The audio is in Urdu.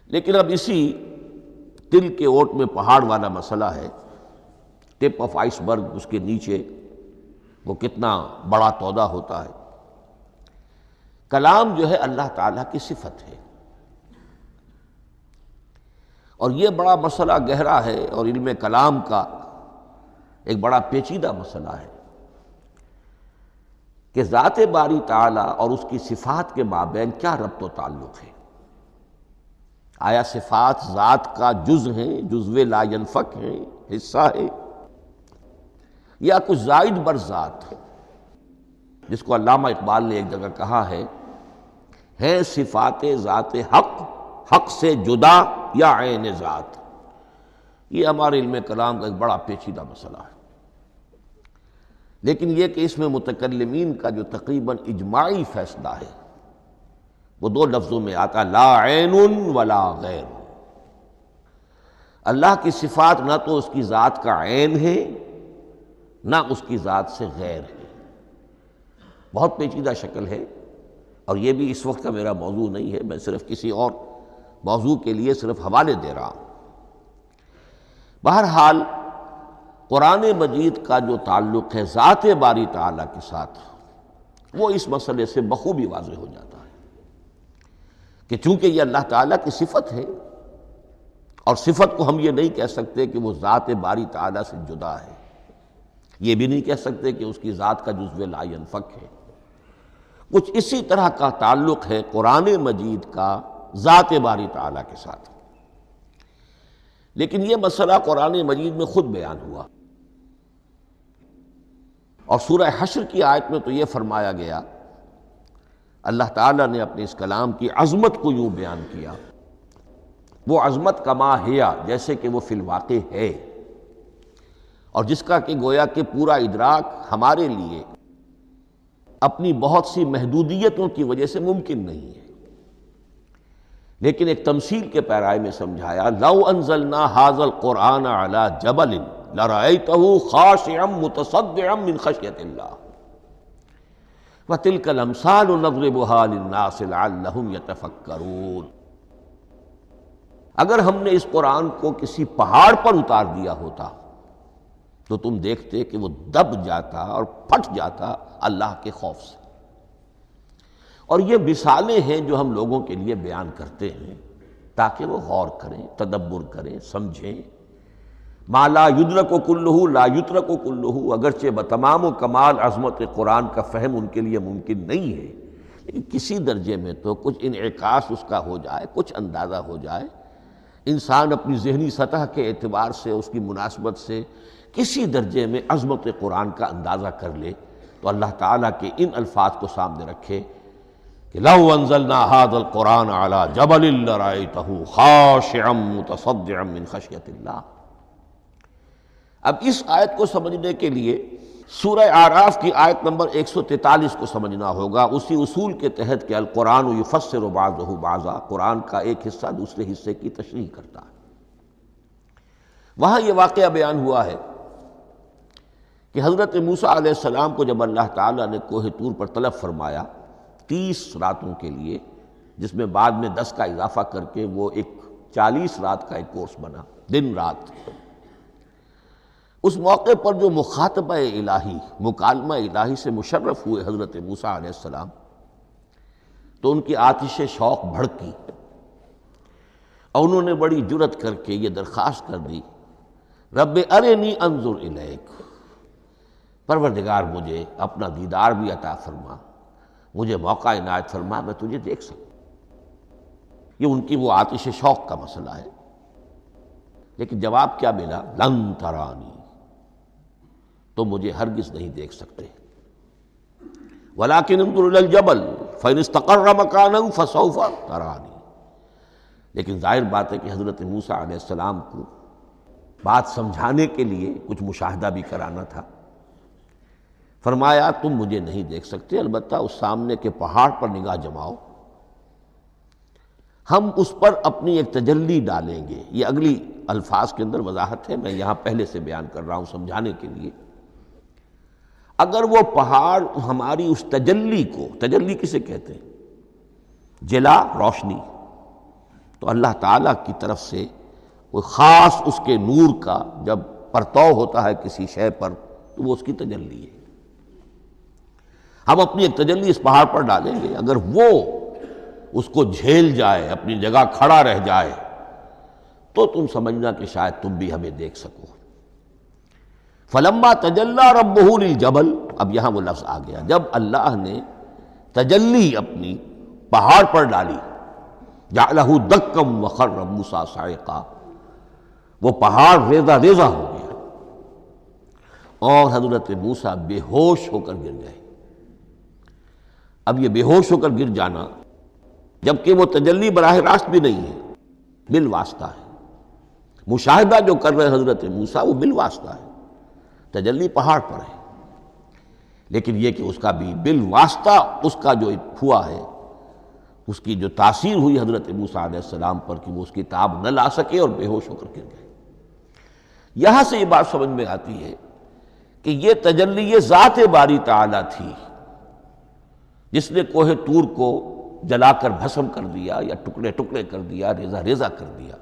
لیکن اب اسی تل کے اوٹ میں پہاڑ والا مسئلہ ہے، ٹپ آف آئس برگ، اس کے نیچے وہ کتنا بڑا تودہ ہوتا ہے۔ کلام جو ہے اللہ تعالیٰ کی صفت ہے، اور یہ بڑا مسئلہ گہرا ہے، اور علم کلام کا ایک بڑا پیچیدہ مسئلہ ہے کہ ذات باری تعالیٰ اور اس کی صفات کے مابین کیا ربط و تعلق ہے۔ آیا صفات ذات کا جز ہیں، جزو لا ینفک ہیں، حصہ ہے، یا کچھ زائد بر ذات، جس کو علامہ اقبال نے ایک جگہ کہا ہے صفات ذات حق، حق سے جدا یا عین ذات۔ یہ ہمارے علم کلام کا ایک بڑا پیچیدہ مسئلہ ہے، لیکن یہ کہ اس میں متکلمین کا جو تقریباً اجماعی فیصلہ ہے وہ دو لفظوں میں آتا، لا عین ولا غیر۔ اللہ کی صفات نہ تو اس کی ذات کا عین ہے، نہ اس کی ذات سے غیر ہے۔ بہت پیچیدہ شکل ہے، اور یہ بھی اس وقت کا میرا موضوع نہیں ہے، میں صرف کسی اور موضوع کے لیے صرف حوالے دے رہا ہوں۔ بہرحال قرآن مجید کا جو تعلق ہے ذات باری تعالیٰ کے ساتھ، وہ اس مسئلے سے بخوبی واضح ہو جاتا ہے کہ چونکہ یہ اللہ تعالیٰ کی صفت ہے، اور صفت کو ہم یہ نہیں کہہ سکتے کہ وہ ذات باری تعالیٰ سے جدا ہے، یہ بھی نہیں کہہ سکتے کہ اس کی ذات کا جزو لا ینفک ہے۔ کچھ اسی طرح کا تعلق ہے قرآن مجید کا ذات باری تعالیٰ کے ساتھ، لیکن یہ مسئلہ قرآن مجید میں خود بیان ہوا، اور سورہ حشر کی آیت میں تو یہ فرمایا گیا، اللہ تعالیٰ نے اپنے اس کلام کی عظمت کو یوں بیان کیا، وہ عظمت کما ہیا، جیسے کہ وہ فی الواقع ہے، اور جس کا کہ گویا کہ پورا ادراک ہمارے لیے اپنی بہت سی محدودیتوں کی وجہ سے ممکن نہیں ہے، لیکن ایک تمثیل کے پیرائے میں سمجھایا، لو انزلنا ھذا القرآن علی جبل لرأیتہ خاشعا متصدعا من خشیۃ اللہ وتلک الامثال نضربها للناس لعلہم یتفکرون۔ اگر ہم نے اس قرآن کو کسی پہاڑ پر اتار دیا ہوتا تو تم دیکھتے کہ وہ دب جاتا اور پھٹ جاتا اللہ کے خوف سے۔ اور یہ مثالیں ہیں جو ہم لوگوں کے لیے بیان کرتے ہیں تاکہ وہ غور کریں، تدبر کریں، سمجھیں۔ ما لا یدرک کلہ لا یترک کلہ، اگرچہ بتمام و کمال عظمت قرآن کا فہم ان کے لیے ممکن نہیں ہے، لیکن کسی درجے میں تو کچھ انعکاس اس کا ہو جائے، کچھ اندازہ ہو جائے، انسان اپنی ذہنی سطح کے اعتبار سے، اس کی مناسبت سے کسی درجے میں عظمت قرآن کا اندازہ کر لے، تو اللہ تعالیٰ کے ان الفاظ کو سامنے رکھے کہ لو انزلنا ھذا القرآن علی جبل لرأیتہ خاشعا متصدعا من خشیۃ اللہ۔ اب اس آیت کو سمجھنے کے لیے سورہ اعراف کی آیت نمبر 143 کو سمجھنا ہوگا، اسی اصول کے تحت کہ القرآن یفسر بعضہ بعضا، قرآن کا ایک حصہ دوسرے حصے کی تشریح کرتا ہے۔ وہاں یہ واقعہ بیان ہوا ہے کہ حضرت موسیٰ علیہ السلام کو جب اللہ تعالیٰ نے کوہ طور پر طلب فرمایا 30 راتوں کے لیے، جس میں بعد میں 10 کا اضافہ کر کے وہ ایک 40 رات کا ایک کورس بنا، دن رات، اس موقع پر جو مخاطبہ الہی، مکالمہ الہی سے مشرف ہوئے حضرت موسیٰ علیہ السلام، تو ان کی آتش شوق بھڑکی، اور انہوں نے بڑی جرأت کر کے یہ درخواست کر دی، رب ارنی انظر الیک، پروردگار مجھے اپنا دیدار بھی عطا فرما، مجھے موقع عنایت فرما، میں تجھے دیکھ سکوں۔ یہ ان کی وہ آتش شوق کا مسئلہ ہے، لیکن جواب کیا ملا؟ لن ترانی، تو مجھے ہرگز نہیں دیکھ سکتے، ولیکن انظر الی الجبل فإن استقر مکانہ فسوف ترانی۔ لیکن ظاہر بات ہے کہ حضرت موسیٰ علیہ السلام کو بات سمجھانے کے لیے کچھ مشاہدہ بھی کرانا تھا۔ فرمایا تم مجھے نہیں دیکھ سکتے، البتہ اس سامنے کے پہاڑ پر نگاہ جماؤ، ہم اس پر اپنی ایک تجلی ڈالیں گے۔ یہ اگلی الفاظ کے اندر وضاحت ہے، میں یہاں پہلے سے بیان کر رہا ہوں سمجھانے کے لیے۔ اگر وہ پہاڑ ہماری اس تجلی کو، تجلی کسے کہتے ہیں؟ جلا، روشنی، تو اللہ تعالیٰ کی طرف سے کوئی خاص اس کے نور کا جب پرتو ہوتا ہے کسی شے پر تو وہ اس کی تجلی ہے۔ ہم اپنی ایک تجلی اس پہاڑ پر ڈالیں گے، اگر وہ اس کو جھیل جائے، اپنی جگہ کھڑا رہ جائے، تو تم سمجھنا کہ شاید تم بھی ہمیں دیکھ سکو۔ فلما تجلی ربہ للجبل، اب یہاں وہ لفظ آ گیا، جب اللہ نے تجلی اپنی پہاڑ پر ڈالی، جعلہ دکا وخر موسیٰ صعقا، وہ پہاڑ ریزہ ریزہ ہو گیا اور حضرت موسیٰ بے ہوش ہو کر گر گئے۔ اب یہ بے ہوش ہو کر گر جانا، جبکہ وہ تجلی براہ راست بھی نہیں ہے، بالواسطہ ہے۔ مشاہدہ جو کر رہے حضرت موسیٰ وہ بالواسطہ ہے، تجلی پہاڑ پر ہے، لیکن یہ کہ اس کا بھی بالواسطہ اس کا جو ہوا ہے، اس کی جو تاثیر ہوئی حضرت موسیٰ علیہ السلام پر کہ وہ اس کی تاب نہ لا سکے اور بے ہوش ہو کر گر گئے۔ یہاں سے یہ بات سمجھ میں آتی ہے کہ یہ تجلی یہ ذات باری تعالیٰ تھی جس نے کوہ طور کو جلا کر بھسم کر دیا یا ٹکڑے ٹکڑے کر دیا، ریزہ ریزہ کر دیا۔